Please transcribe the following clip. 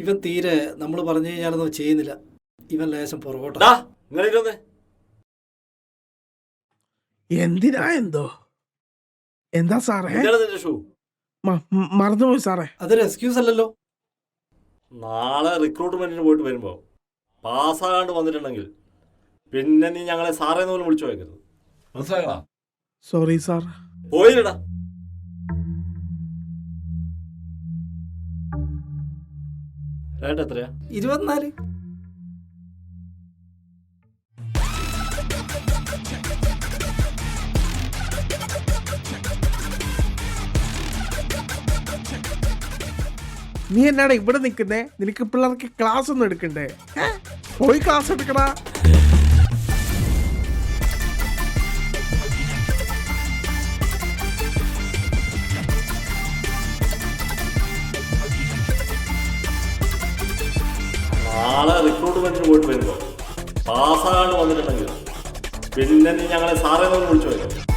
ഇവൻ തീരെ നമ്മൾ പറഞ്ഞു കഴിഞ്ഞാലൊന്നും ചെയ്യുന്നില്ല. ഇവൻ ലേശം പുറകോട്ടാ. എന്തിനാ എന്തോ? എന്താ സാറേ? മറന്നുപോയി സാറേ. അതൊരു എക്സ്ക്യൂസ് അല്ലല്ലോ. നാളെ റിക്രൂട്ട്മെന്റിന് പോയിട്ട് വരുമ്പോ പാസ്സാകാണ്ട് വന്നിട്ടുണ്ടെങ്കിൽ പിന്നെ നീ ഞങ്ങളെ സാറേ പോലും വിളിച്ചു പോയക്കരുത്. മനസ്സിലായടാ? Sorry sir. പോയില്ലടാ. റേറ്റ് എത്രയാ? 24. നീ എന്നാണ് ഇവിടെ നിൽക്കുന്നേ? നിനക്ക് പിള്ളേർക്ക് ക്ലാസ് ഒന്നും എടുക്കണ്ടേ? പോയി ക്ലാസ് എടുക്കടാ. നാളെ റിക്രൂട്ട്മെന്റിന് പോയിട്ട് വരുമ്പോ പാസ്സാകാണ്ട് വന്നിട്ടുണ്ടെങ്കിൽ പിന്നെ നീ ഞങ്ങളെ സാറേ വിളിച്ചു പോയത്.